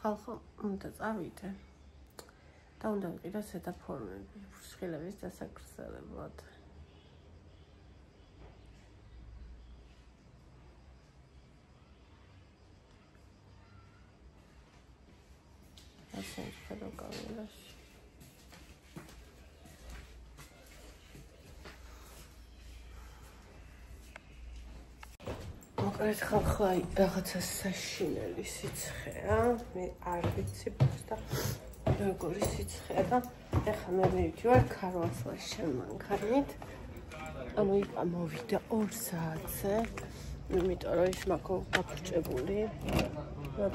ხალხო უნდა წავიდე და უნდა ვიყიდო ზედაფორმები ფრჩხილების დასაგრძელებლად. ასე ვხედავ კამერაში. მოკლედ ხალხო აი რაღაცა საშინელი სიცხეა, მე არ ვიცი და როგორი სიცხეა და ეხლა მე მივიდივარ ქარვასლას შემანქარნით. ანუ იქ მოვიდა 2 საათზე, იმიტომ რომ ის მაქვს გაფრჭებული. რა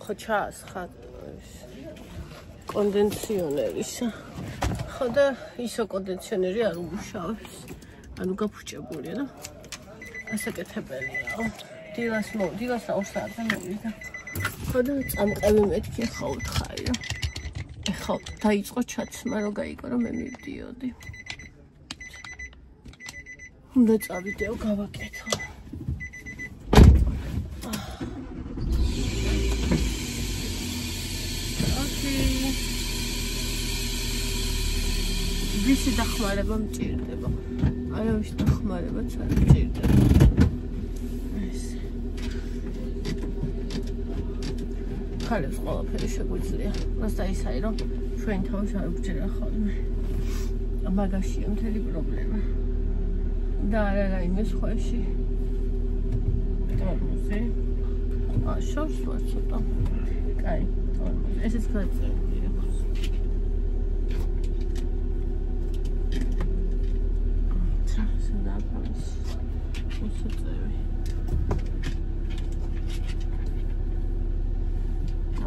ხო ჩაასხა კონდენსიონერისა. ხო და ისო კონდენსიონერი არ უმუშავებს. ანუ გაფრჭებულია და ასაკეთებელია. დილას 2 საათზე მოვიდა. ხო და წამყევი მეთქი ხა უთხარი რა. ეხლა დაიწყო ჩაცმა რომ გაიგო რომ მე მივდიოდი. უნდა წავიდეო გავაკეთო. ვისი დახმარება მჭირდება. არავის დახმარებაც არ მჭირდება. ესე. ხალხს ყველაფერი შეგვიძლია. просто ის არის რომ ჩვენ თავის არ ვჭირდა ხოლმე. მაგაშია მთელი პრობლემა. და არა რაიმე სხვაში. თორმუზი. შორს ვარ ცოტა. კაი, თორმუზი. ესეც გაწევი.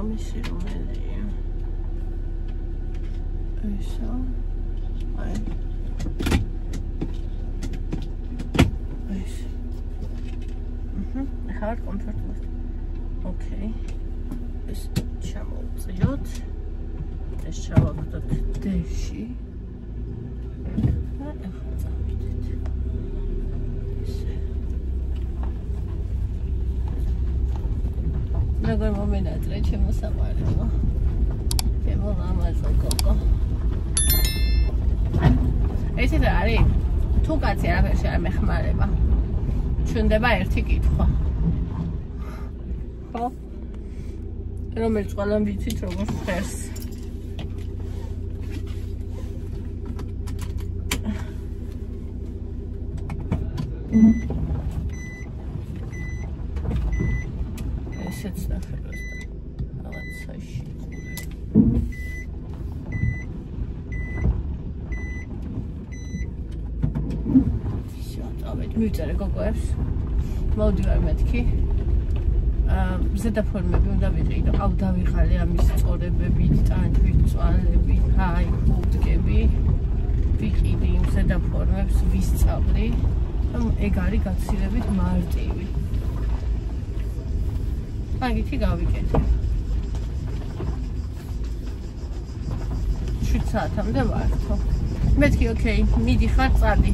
ამისი რომელია? ესა. აი. ეს. ხარ კომფორტულად. ოკეი. ეს ჩამოვწიოთ. ეს ჩავაგდოთ დეში. როგორ მომენატრე ჩემო სამარელო. ჩემო მამაზო გოგო. ესე რა არის? თუ კაცი არაფერში არ მეხმარება. ჩვენდება ერთი კითხვა. ხო? რომელიც ყველამ ვიცით როგორ ხერს. ესეც ნახევარს და რაღაცაში ყურე. შევწავეთ, მივწერე გოგოებს. მოვდივარ მეთქი. ზედაფორმები უნდა ვიყიდო. აუ დავიღალე ამის სწორებებით, ტანჯვით, წვალებით, აი, ფუტკები. ვიყიდი იმ ზედაფორმებს, ვისწავლი. ეგ არის გაცილებით მარტივი. მაგითი გავიკეთე. 7 საათამდე ვართო. მეთქი ოკეი, მიდიხარ წადი.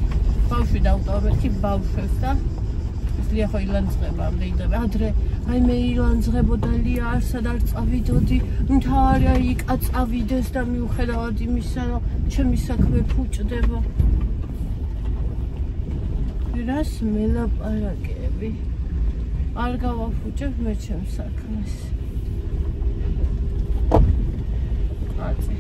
ბავშვი დაუტოვა მეთქი ბავშვებს და ლია ხო ილანძღებამდე იდები. ადრე აი მე ილანძღებოდა ლია არსად არ წავიდოდი. მთავარია იქა წავიდეს და მიუხედავად იმისა რომ ჩემი საქმე ფუჭდება. რას მელაპარაკები? არ გავაფუჭებ მე ჩემს საქმეს. კაცი.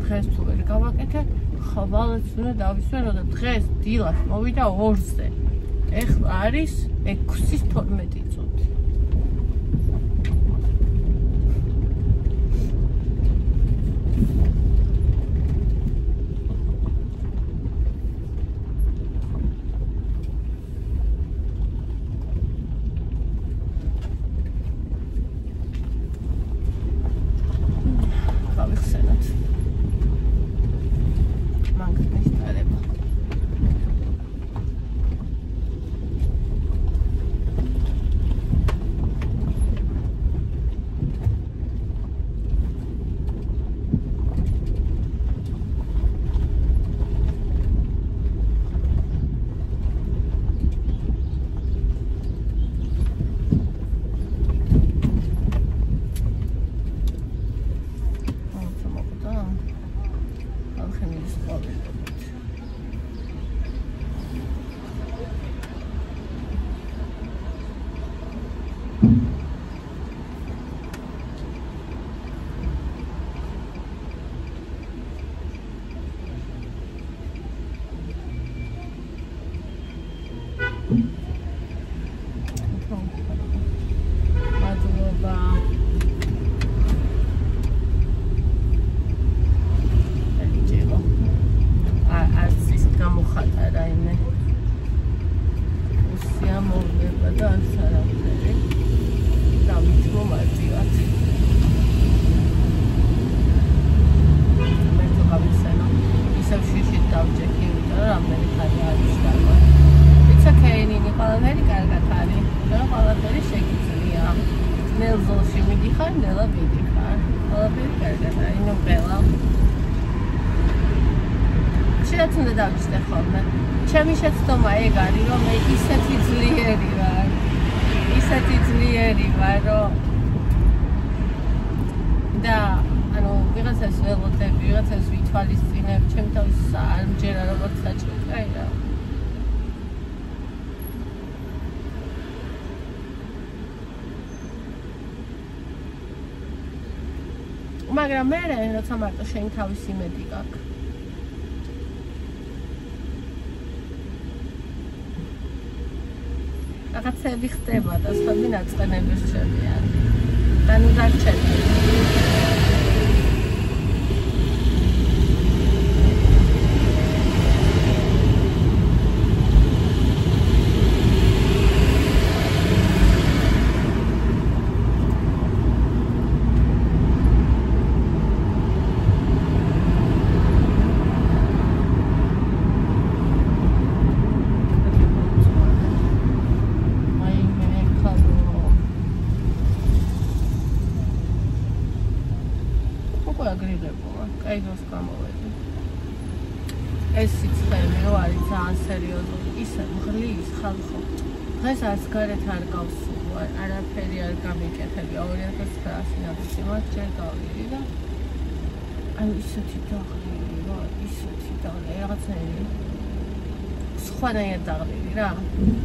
დღეს თუ ვერ გავაკეთე, ხვალაც უნდა დავისვენ, რომ დღეს დილას მოვიდა 2-ზე. ეხლა არის 6:12 წუთი. მადლობა. ელიჯეო. არც ის გამოხატა რაიმე. უსია მოვნება და არც არაფერი. დავით მომარტივად. მე თუ გავიხსენო, ისევ შიშით დავჯექი, იმიტომ რომ რამდენი ხანი არის დავა. It's okay, ნინი, ყველაფერი კარგად არის. და ყველაფერი შეგიძლია. ნელზოლში მიდიხარ, ნელა მიდიხარ. ყველაფერი კარგად არის, ნუ ყველა. შეიძლება უნდა დავიწყე ხოლმე. ჩემი შეცდომა ეგ არის, რომ მე ისეთი ძლიერი ვარ. ისეთი ძლიერი ვარ, რომ და ანუ ვიღაცას ველოდები, ვიღაცას ვითვალისწინებ, ჩემი თავის არ მჯერა როგორც საჭირო, აი რა. მაგრამ მე როცა მარტო შენ თავის იმედი გაქვს. რაღაცები ხდება და სხვები ნაწყენები რჩებიან. და ნუ დარჩები. კაიგოს გამოვედი. ეს სიცხეები რო არის ძალიან სერიოზული, ისე მღლის ხალხო. დღეს არც გარეთ არ გავსულვარ, არაფერი არ გამიკეთებია 2009 ნაბიჯი მათ ჯერ გავიდი და ანუ ისეთი დაღლილი რა, ისეთი დაღლილი, რაღაცნაირი სხვანაირად დაღლილი რა.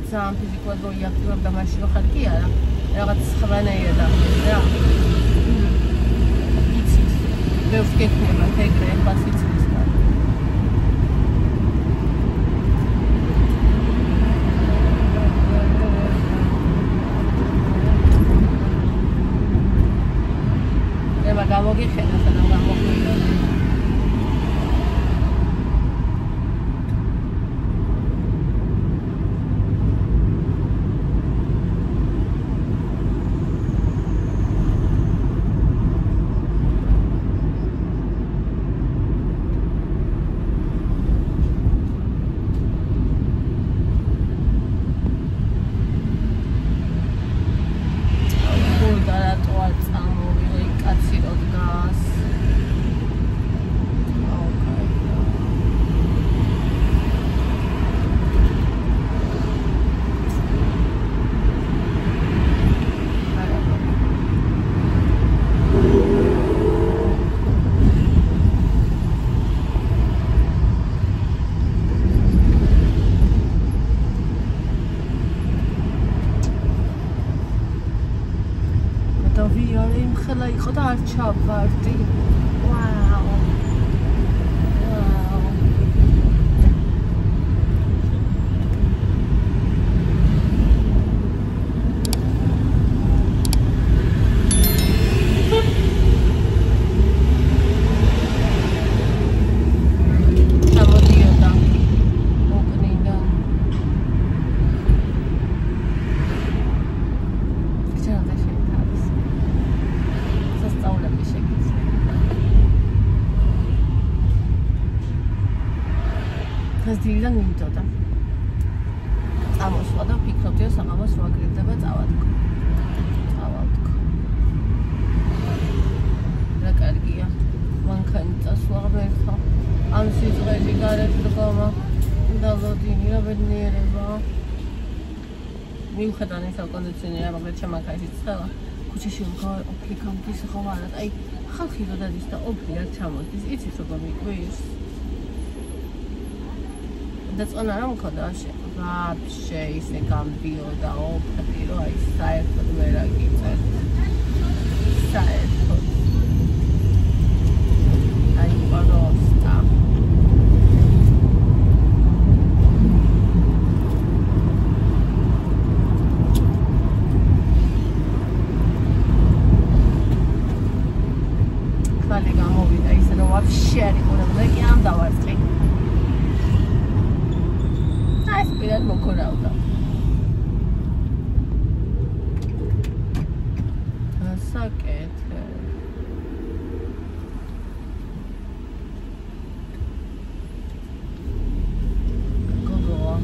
ძალიან ფიზიკურად რო იაქტივებ და მაშინ რო ხარ კი არა, რაღაც სხვანაირად დაღლილი რა. ბევრს გექნება ეგრე ახლა სიცილისგან. ება გამოგიხედა სადამ გამოგვიდა. ხელა იყო და არ ჩავარდი. ვაუ. დილიდან მიმდოდა. წამოსვლა და ვფიქრობდი, რომ საღამოს რო აგრირდება წავადგო. რა კარგია. მანქანი წასვლა ღმერთო. ამ სიძღელი გარეთ დგომა. დალოდინი რა ბედნიერება. მიუხედავად ისა კონდიციონერია, მაგრამ ჩემ მანქანაში ცხელა. ქუჩაში ვგავარ, ოფლი გამდის ხოვარად. აი, ხალხი რო დადის და ოფლი არ ჩამოდის, იცის როგორ მიკვირს. და წონა რა მქონდა ვაფშე ისე გამბიოდა ოფლი რო აი საერთოდ ვერ აგიწევ. საერთოდ. აი პროსტა. ძალიან მოგორავდა. ასაკეთე. გოგოა.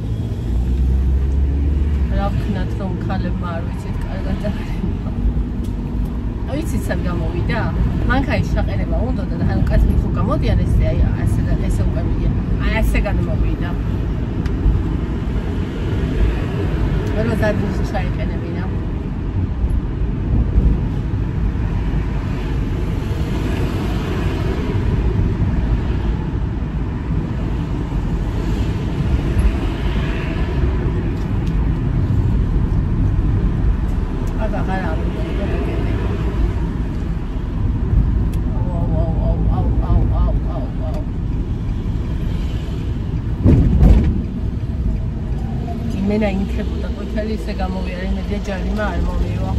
რა ვქნათ რომ ქალებმა არ ვიცით კარგად დაყრება. ვიცით სად გამოვიდა? მანქანის შაყერება უნდა და ანუ კაცი ხო გამოდიან ესე აი ესე უკვე მიდიან. აი ესე გადმოვიდა. რა ზადის ჩაიყენებინა. მენა ინთებოდა ყვითელი ისე გამოვიარე იმედია ჯარიმა არ მომივა.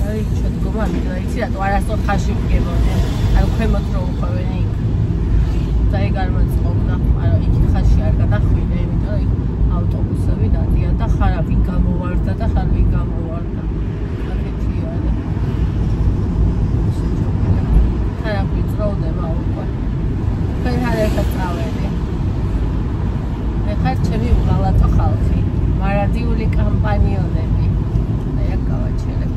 აი ჩადგომა მიდრა იცი რატო არასწორ ხაში ვგებოდი. ანუ ქვემოთ რო უყვევენ იქ. და ეგ არ მოწყობდა. არა იქ ხაში არ გადახვიდე, იმიტომ რომ იქ ავტობუსები დადიან და ხარა ვინ გამოვარდა და ხარ ვინ გამოვარდა. აკეთია და. ხარა ვიწროვდება უკვე. თქვენ არ ერთად წავედი. ხარ ჩემი უღალატო ხალხი, მარადიული კამპანიონები. აი აქ გავაჩერებ.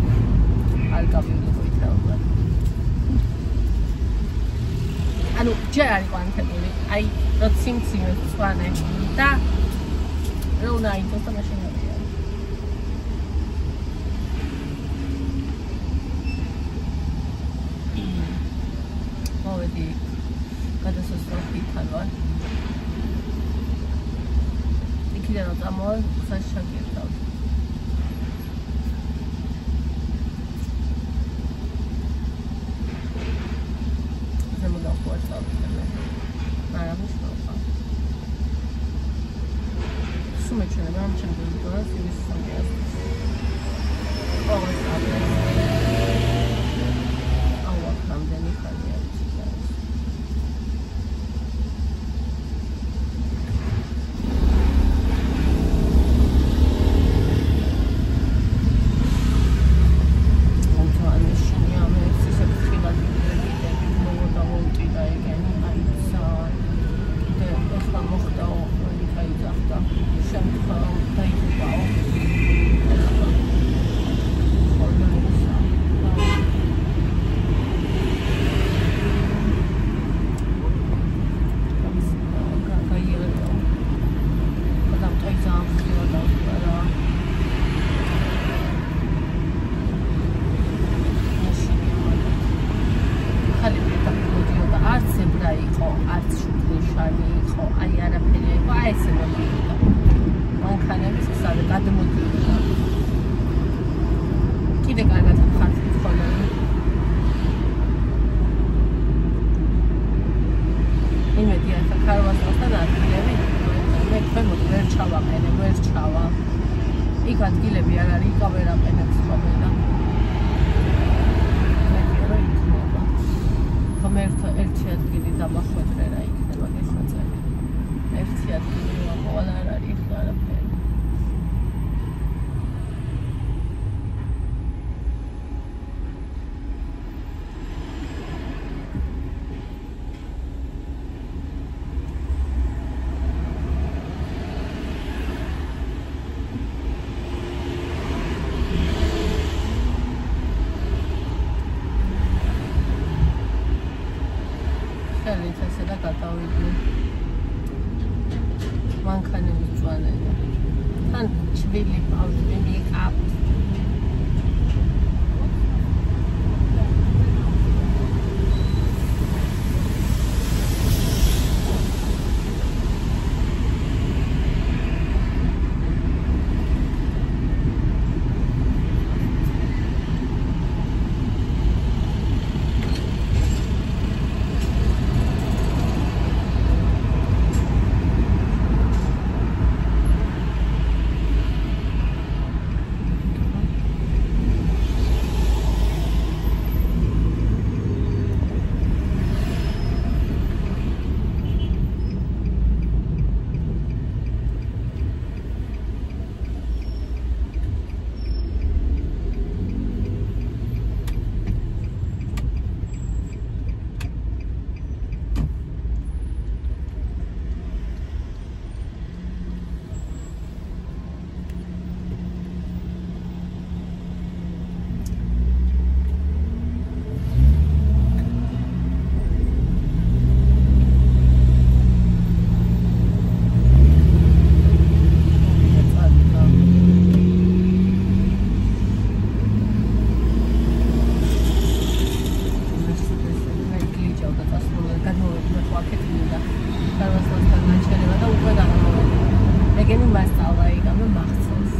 არ გავიგოთ რა. ანუ ჯერ არის კვანტებული. აი რო სიმციმე წვანე და რო ნაიტოს და მაშინ ავია. მოვედი გადასასწრაფი თანვარ. იქიდან რომ წამოვარ, ხას შეგერთავ. ზემოდან ხوار წავიდე. არა მისნობა. სუმეჩვენება ამ ჩემს დონას იმის სამიას. ყოველს აბლე. აუა რამდენი ხანია ვიცი. იქ ადგილები არ არის, კამერა ყენებს ხოლმე და მე იქნება. ხომ ერთი ადგილი დამახვედრე რა იქნება გესაწევი. ერთი ადგილი ყოველ არ არის არაფერი. მანქანები წვანედა. თან ჩვილი პაუზები მიყავ. ქარვასლასთან გაჩერება და უკვე გამოვიდა. ეგენი მასწავლა იგავე მახცევს.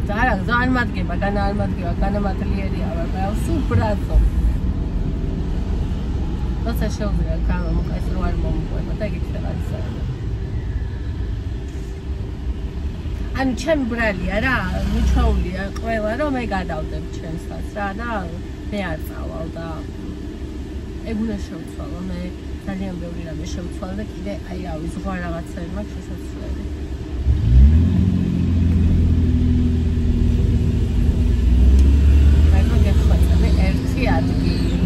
ზარა არ მადგება, განამადლიერია ვარ, სულ ბრაზო. როცა შეუძლია გამომყეს რო არ მომყვება და ეგეთ რაღაცაა. ანუ ჩემი ბრალია რა, მიჩვეულია ყველა რომ მე გადავდებ ჩემსაც რა და მე არ წავალ და ეგ უნდა შევცვალო, მე ძალიან ბევრი რამე შევცვალე და კიდე აი რავი ზღვა რაღაცები მაქვს შესაძლებელი. მაგრამ გეხმარება მე ერთი ადგილი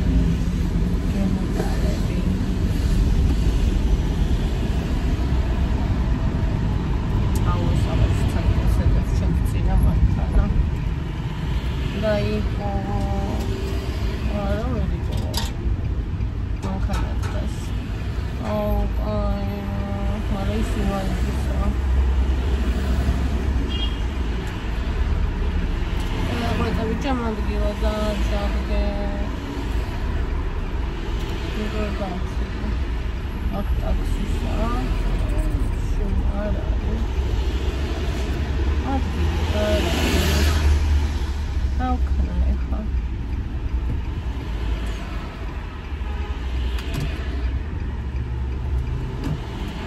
გემუტარები. Like, how can I have?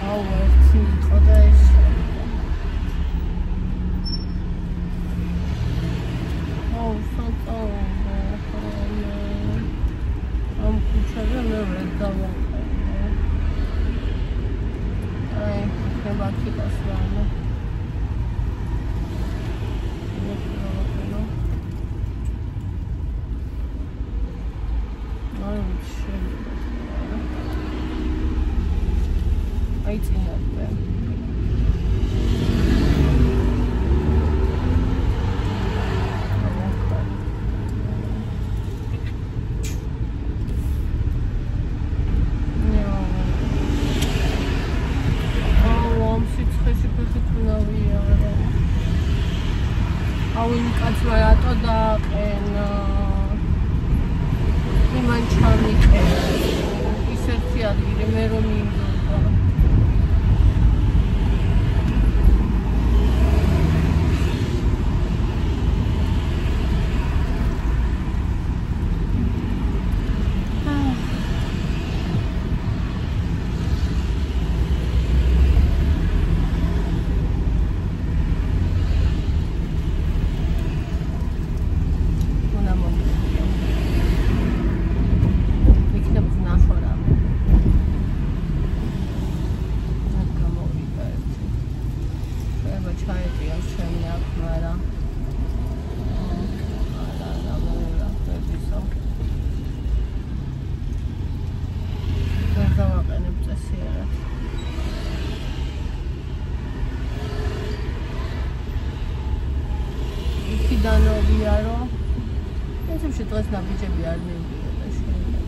Oh, where's the other side? Oh, something. I'm considering the red double. I came back to this one. Waiting up there. დღეს ნაბიჯები არ მივიდოდა შეიძლება.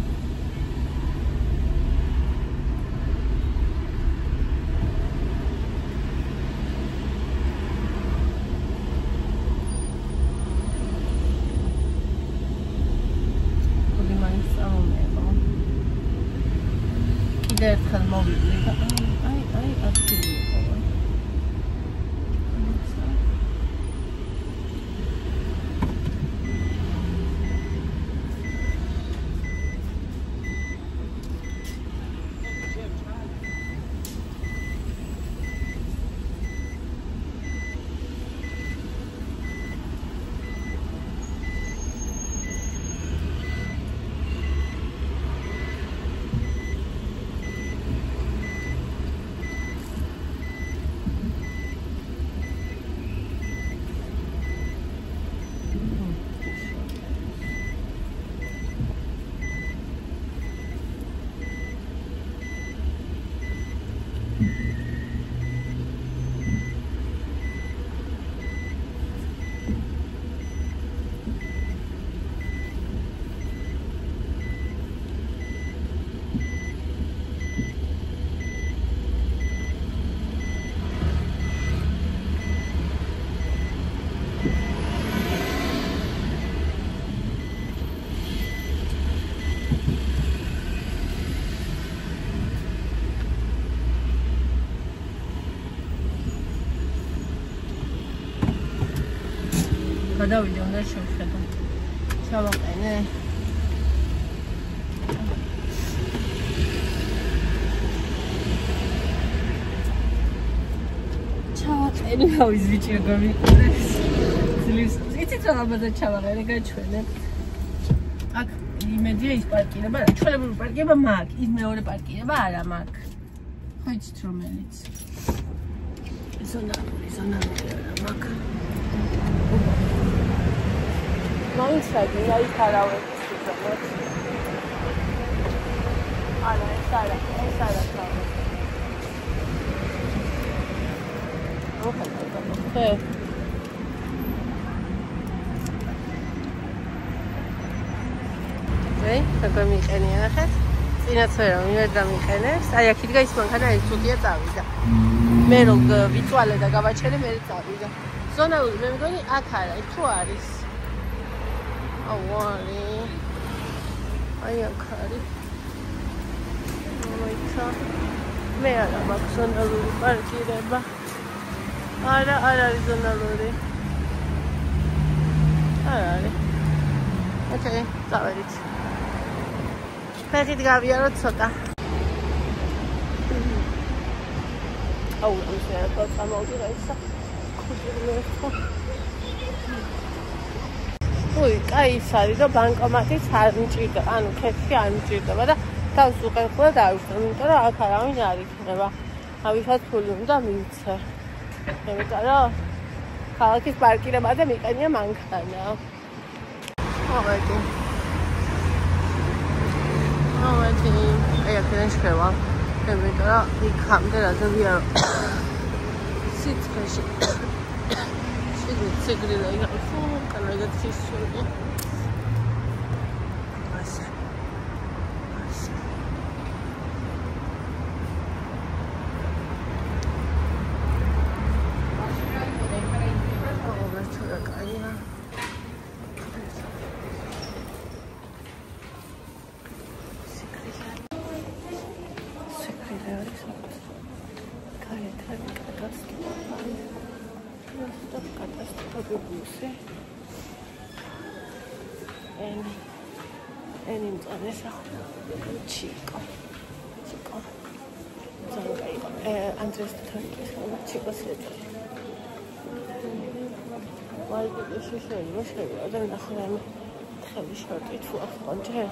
ხოდი მაინც წამომეღო. კიდე ერთხელ მოვიდი და აი აქტივი იყო. გადავიდე, უნდა შევხედო. ჩავაყენე. ჩავაყენე, ავი ზვიჭი როგორ მიყურებს. ძლივს. იცით რა ამაზე ჩავაყენე, გაჩვენე. აქ იმედია ის პარკირება, ჩვენებური პარკირება მაქვს, ის მეორე პარკირება არა მაქვს. ხო იცით რომელიც? ზონალური არა მაქვს. მაინც რაგი, ის არავის ზონად. არა, ეს არა თავი. ოკეი. როგორ მიყენია ნახეთ? წინაც ვერ დამიყენებს. აი აქ იდგა ის მანქანა ეს წუთია წავიდა. მე რომ ვიწვალე და გავაჩერე მე წავიდა. ზონალური მე მგონი აქ არა, ის თუ არის. ავარი. აი აქ არის. მოიცა. მე არა მაქვს ზონალური პარკირება. არა არის ზონალური. არ არის. ოკეი, წავედით. ფეხით გავიაროთ ცოტა. აუ, ამის რა წამოვიდა ისა. ой, კაი ის არის და ბანკომატიც არ მჭირდება, ანუ ქეში არ მჭირდება და თავს უყენხლა დავიხსნა, იმიტომ რომ აქ არავინ არ იქნება. ავიღოთ ფული უნდა მივცე. იმიტომ რომ ქალაქის პარკირებაზე მიყენია მანქანა. ავედი. აი აქედან შევა. იმიტომ რომ იქამდე რაზე ვიარო. სიცხეში. სიგრილი იყო, კანაგაც ისურია. ასე. Enim წანესა ჩიკო ზოგაი ანდრეს თორკის ჩიკოს ეწოდა ვაიდეში შეიძლება და ნახე ხელი შორტი თუ აქვს კონჯე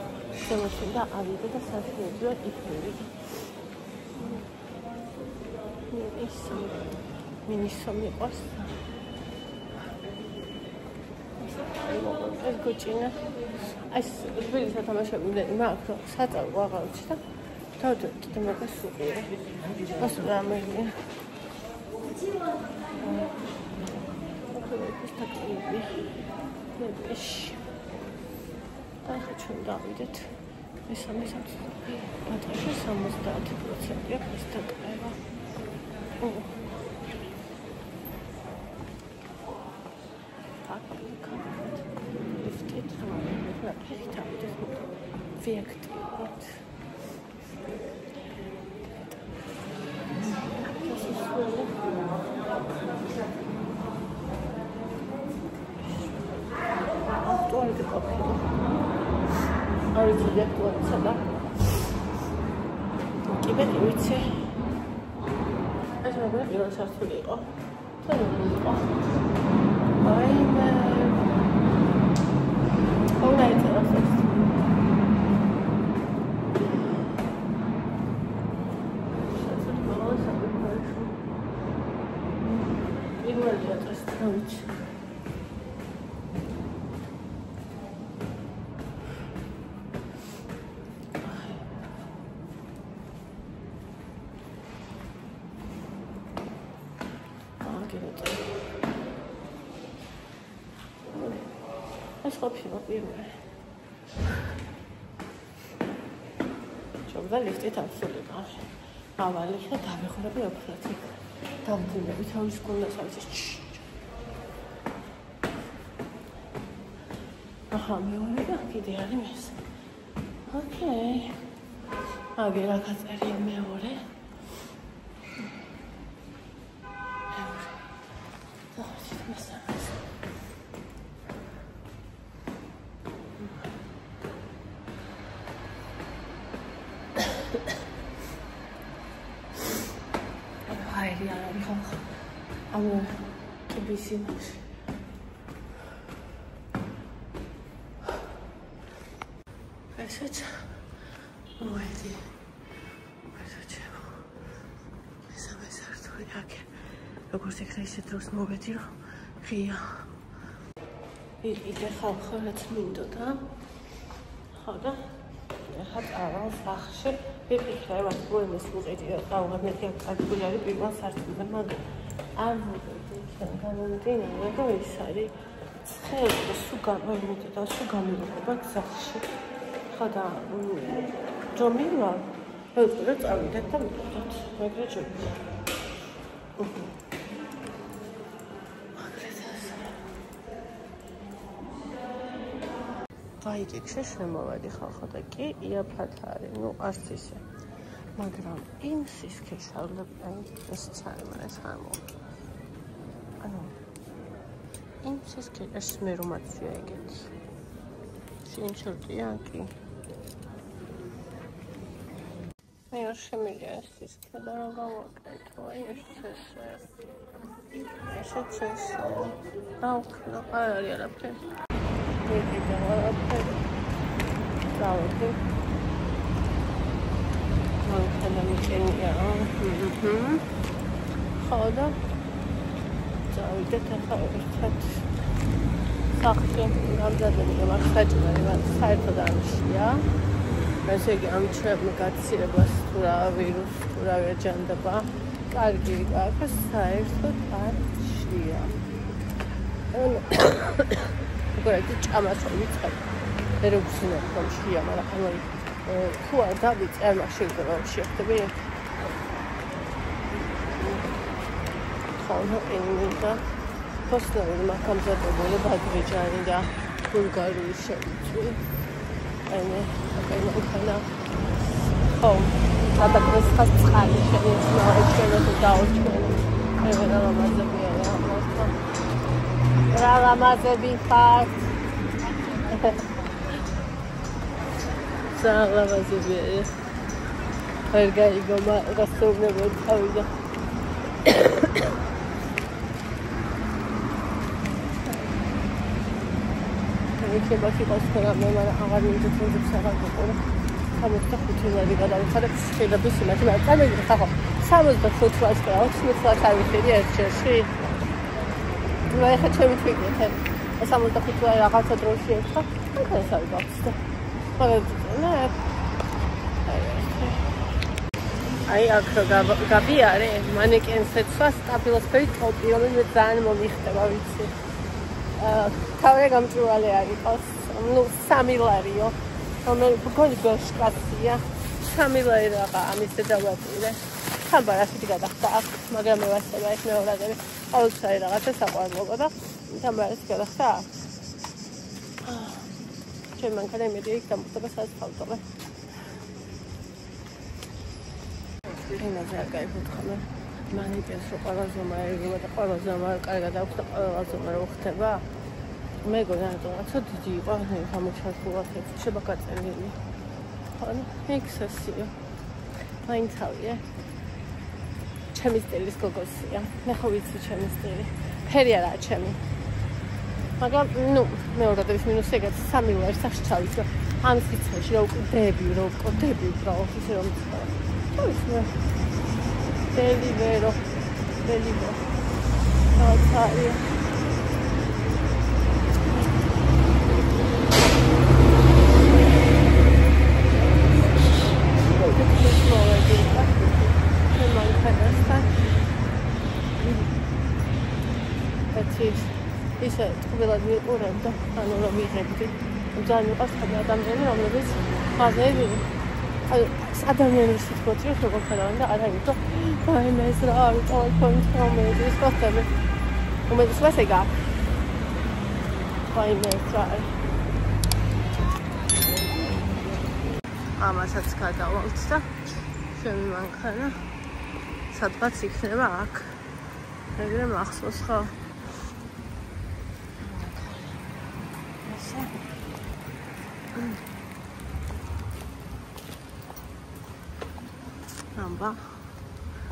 შემოჩნდა ავიდე და სასიებია იქნები მინისო მიყვარს ეს გოჭინა ეს ვილი სათამაშოები მე მაქვს რომ საწავო აღარჩი და თავდადე და მაგასუყირე ასე რამეა ეს ტაკები ნეშ ახლა ჩვენ დავიდეთ ეს 70%-ია ეს ტაკება Вектор. Туалет капли. А ведь вектор сюда. Кибет уйти. Это мы будем делать сейчас филио. Филио. Ай, ეს ყოფილა პირველი. შევდა ლიფტით ავსულიყავ. ავალი და დავეხურები ოქროთი. დავძინები თავის გუნდას არის. აჰა, მეორე და კიდე არის მესამე. ოკეი. აგე რა გაწერია მეორე. მაგარი არ არის ხალხი. ანუ ტიბის იმაში. ესეც მოედი. ესეჩემო. მესამე სართული აქ. როგორც იქნა ისე დროს მოვედი, რომ ღია. იდე ხალხი რაც მინდოდა. ხო და ეხლა წავალ სახლში. ვიფიქრე, რომ პრობლემას უყიდი და გავღებნეთი აქ ადგილი არის პირველ სართულზე, მაგრამ არ მოვედი იქიდან გამომდინარე, რომ ის არის ცხელი და სულ გამოიმიტა და სულ გამილოება გზაში. ხო და ჯომილა ეუწყო წავიდეთ და მივიდეთ მეგრე ჯობია. ვაიგიქში შემოვედი ხალხო და კი იაფად არის, ნუ არც ისე. მაგრამ იმ სისქეშავლები ისიც არის მანეს ამო. ანუ იმ სისქეშს მე რომ აცია ეგეთი. შინჩორტია კი. მე არ შემიძლია ეს სისქე და რა გავაკეთო, ესეც რა ვქნა, არ არის არაფერი. ვიყიდე არაფერი. დავდი. მანქანა მიყენია. ხო და წავიდეთ ახლა ერთად. სახლში გამზადები რომ არ საჭმელი, მაგრამ საერთოდ არ მშია. ესე იგი ამ ჩვენმა გაცილებას თუ რა ვირუსი თუ რა ეჯანდება, კარგი აქვს, საერთოდ არ მშია. გორეთი ჭამას ვიწყებ. მე რო ვცინებ რომ მშია, მაგრამ ანუ თუ არ დავიწერ მაშინ რომ შეხტები. ხოლმე ინდა Postal მაგამზადებული ბადრიჯანი და ბულგარული შევიწვი. მანქანა. ხო, აბაკრეს ხას წყალი შეიძლება ეჩვენო და დაუჩვენო. რა ლამაზები ხართ. ლამაზები. ვერ გაიგო გასწორებულ თავი. შეიძლება იყოს ხოლმე, მაგრამ აღარ მინდა თუნდაც აღარ გიყურე. 65 ლარი გადავიხადებ შეიძლება ის იმათი, მაგრამ წამიგდე ხახო 65 ლარი და 20 ლარი არ ვიხდი ერთში. ნუ ეხა ჩემი თვითონ 65 ლარი რაღაცა დროში ერთხა, ეს არის გახსნა. მაგრამ აი აქ გაბი არის მანეკენს ეცვა სტაბილოსფერი ტოპი, რომელიც ძალიან მომიხდება, ვიცი. თავი გამჭვირვალე არის ყავს, ნუ 3 ლარიო. გონი ბოშკაცია. 3 ლარი რაღა ამის დავაპირე. თამბარაში გადახდა აქ, მაგრამ მე ვასწავლა ეს მეორადები. ყოველთვის რაღაცა საყვარლობა და თამბარაში გადახდა აქ. ჩემ მანქანა იმედი იქ დამხდება სასწავლო. ენაზე არ გაიფუთხამე. მანეკენს რო ყველაზე მაერგება და ყველაზე კარგად აქვს და ყველაზე რო ხდება. მეგონა რატომაც დიდი იყო, მე გამოჩარხულად ეცება გაწელილი. ანუ ექსესია. მაინცავია. ჩემი სტილის გოგოსია. მე ხო ვიცი ჩემი სტილი. ფერი არაა ჩემი. მაგრამ ნუ მეორადების მინუსი ეგეც 3 ლარი სახში ჩავიცვა. ამ სიცოცხლეში რა უკდები უბრალოდ ისე რომ ისე Delivero. Outside. ისე ყველად მიყურებ და ანუ რომ ვიღებდი. ძალიან მიყვარს ადამიანი, რომლებიც ხაზები ადამიანის სიტუაციას როგორ ხარან და არ აიტო აი მე ეს რა არის ტელეფონი თამედის ხოთები უმეტეს მას ეგა აი მე ეს რა ამასაც გადავალთ და ჩემი მანქანა სადღაც იქნება აქ ეგრე მახსოვს ხო Amba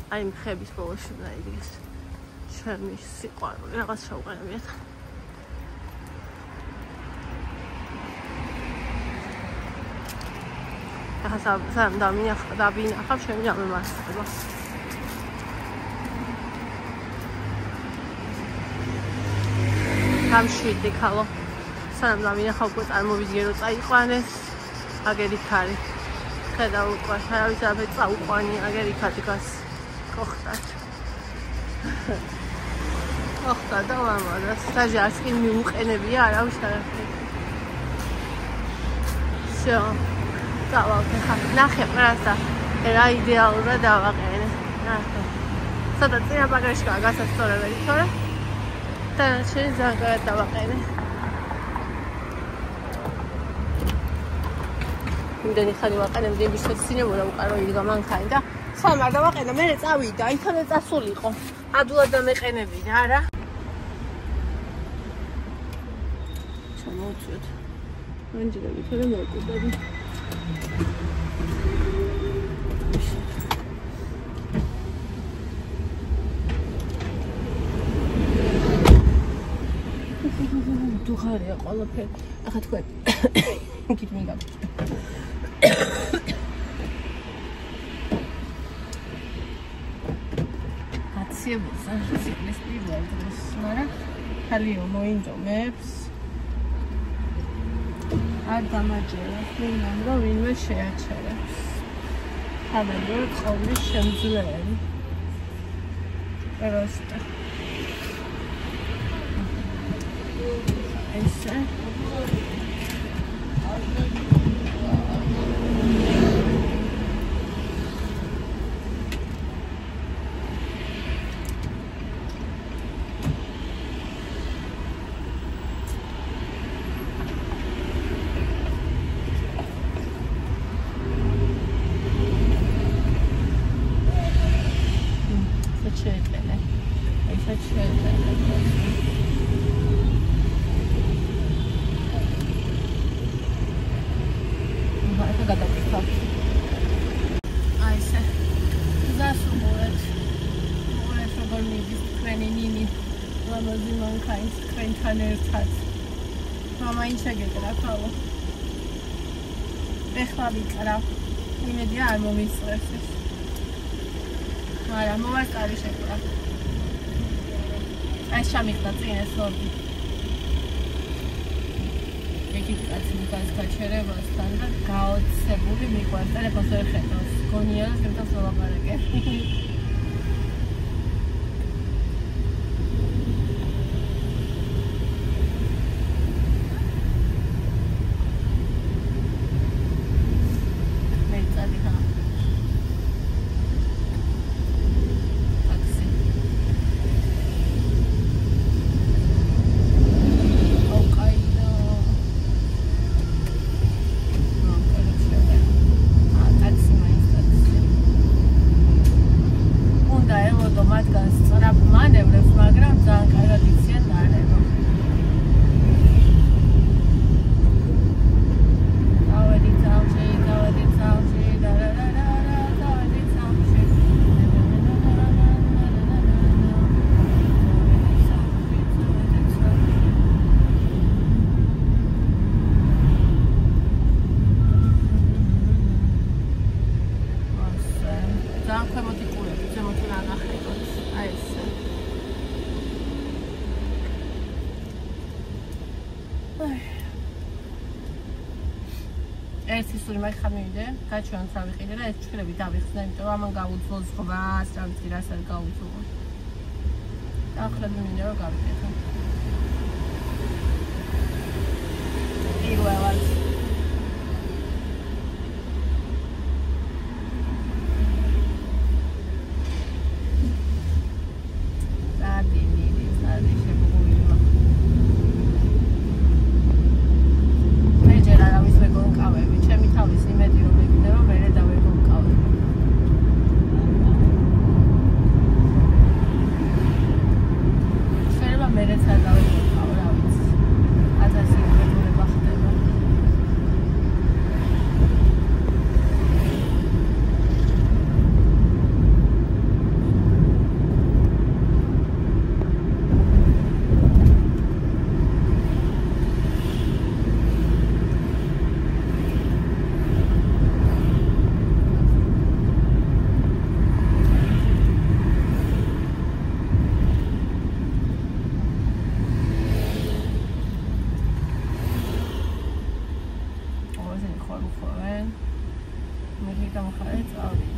აი მხების ბოლოში უნდა იდგეს ჩემი სიყვარული რაღაც შევყენებიათ ახლა სამ დავინახავ ჩემი დამემართება გამშვიდი ქალო სამ დავინახავ უკვე წარმოვიდგინე რომ წაიყვანეს აგერ იქ არის ხედავ უკვე არავის არაფერი წაუყვანი აგერ იქ დგას კოხტად კოხტა და მამა და სტაჟარს კი მიუყენებია არავის არაფერი всё დავაყენე ხა ნახე პრასა რა იდეალურად დავაყენე ნახე სადა წინა ბაგაჟშია გასასწორებელი თორე და შეიძლება ზაგარად დავაყენე იმდენი ხანი ვაყენებდი იმისთვის სინემურა უყარო იდგა მანქანი და სამ არ დავაყენა მე წავიდა იქამდე წასულიყო ადულად დამეყენებინა არა ჩამოვწვეთ ანჯერები თორე მოვკვდები დუღარია ყველაფერი ახლა თქვენ იქით მიგავ გაციებულს ციკლის პირველ დროს მაგრამ ხალიო მოინდომებს არ დამაჯერებს მინდამ რომ ვინმე შეაჩერებს ხალხო ყოვლის შემძლეელი პროსტა ესე ეხლა ვიკრავ იმედია არ მომისწრებს ეს მაგრამ მოვარკარი შეკრა აი შამიხდა წინ ეს ლობი ეგეთ კაცი გაჩერებასთან და გაოცებული მიყვარს ტელეფონს ვერ ხედავს გონია რომ შემთხვევით ვლაპარაკე ეს ისური მაგ ხამივიდე, გაჩვენს ავიყიდე და ეს ჩხილები დავიხსნა, იმიტომ რომ ამან გაუძლო ზღვას, რა ვიცი რას არ გაუძლო. დაახლოებით მინდა რომ გავიკეთო. პირველად ხარე წავიდა.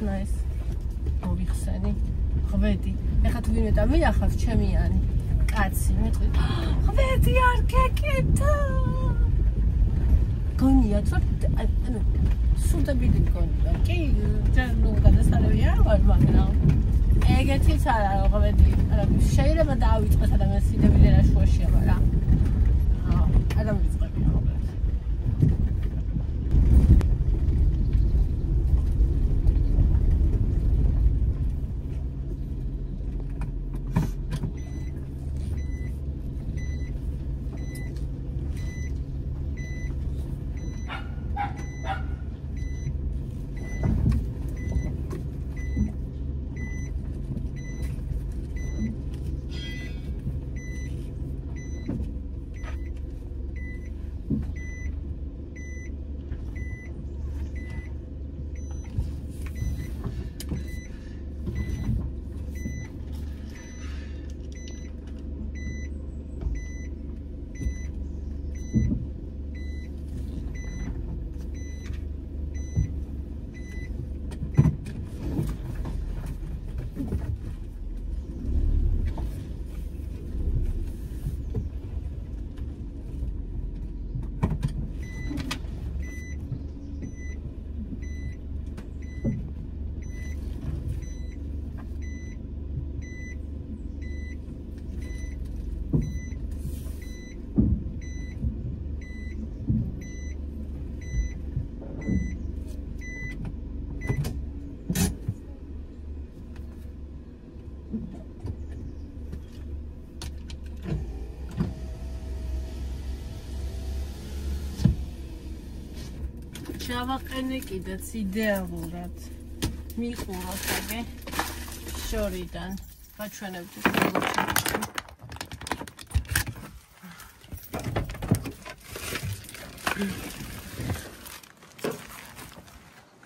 ნაის მოვიხსენი ღვედი ეხლა თუ ვინმე და მიახავს ჩემიანი კაცი მეტყვი ღვედი არ გეკეთა გონია თუ ანუ სუდაბილი გონია კი ჯერ ნუ გადასარევი არ ვარ მაგრამ ეგეთიც არა ღვედი შეიძლება დავიწყოს ადამიანს სიდაბილე რა შუაშია მაგრამ არ დავიწყები მოკლედ ჩავაყენე კიდეც იდეალურად მიყუროთ აგე შორიდან გაჩვენებთ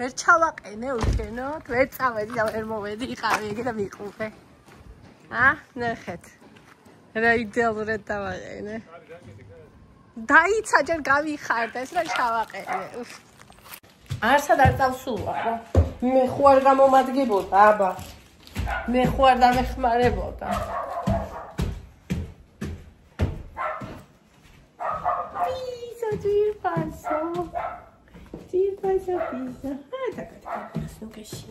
ვერ ჩავაყენე უშენოდ ვერ წავედი და ვერ მოვედი იყავი ეგ და მიყურე ნახეთ რა იდეალურად დავაყენე დაიცა ჯერ გავიხარდა ეს რა ჩავაყენე არსად არ წავსულა რა მე ხო არ გამომადგებოდა აბა მე ხო არ დამეხმარებოდა პიზა ძირფასო პიზა დაგაკეთე ნუგეში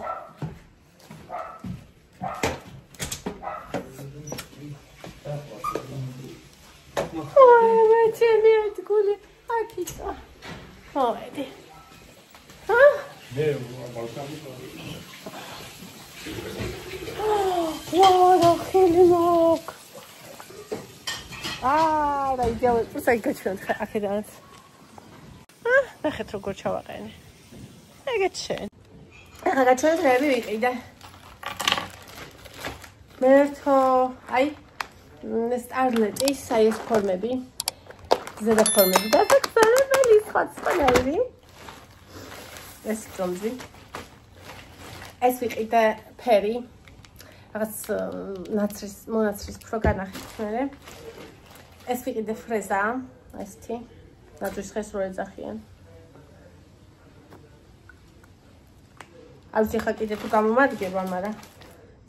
ой მე ჩემი ეთქული აკიტა მოედი ვაუ ხელი მოკ და იდეალურად პროსაი გაჩვენოთ აქედანაც ნახეთ როგორ ჩავაყენე ეგეც შენ ახლა გაჩვენეთ რები ვიყიდე მერთო აი სტარლეტის აი ეს ფორმები ზედა ფორმები და საქმეები სხვადასხვანაირი ეს ძომზი ეს ვიყიდე ფერი რაღაც ნაცრის მონაცრის უფრო განახით მე ეს ვიყიდე ფრეზა ესეთი ნაცრის ხეს რო ეძახიან არ ვიცი ხა კიდე თუ გამომადგება მაგრამ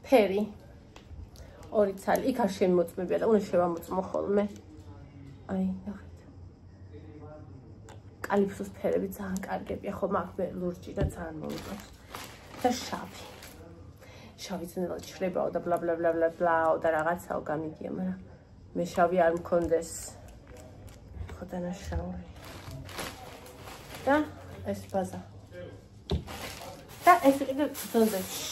ფერი ორი ცალი იქ არ შემოწმებია და უნდა შევამოწმო ხოლმე აი ნახეთ კალიფსოს ფერები ძალიან კარგებია ხო მაგ ლურჯი და ძალიან მომწონს და შავი ძნელად შლებაო და ბლა ბლა ბლა ბლა ბლაო და რაღაცაო გამიგია მაგრამ მე შავი არ მქონდეს ხო დანაშაული და ეს ბაზა და ეს კიდე ძონზეში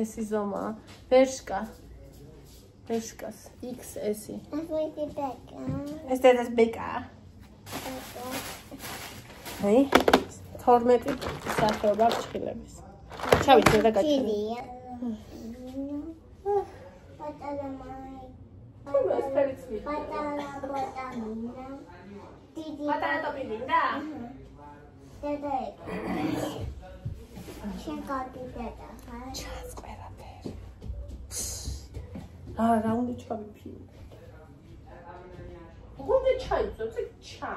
ეს იზომა ვერშკას XS-ი ეს დედას ბეკა აი 12 სახეობა ფრჩხილების ჩავიწყე და გაჩვენე პატარა ტოპინდა შენ გავდიდედა ხა ჩას ყველაფერი რა უნდა ჩავიფილმო უნდა ჩაიწო ჩა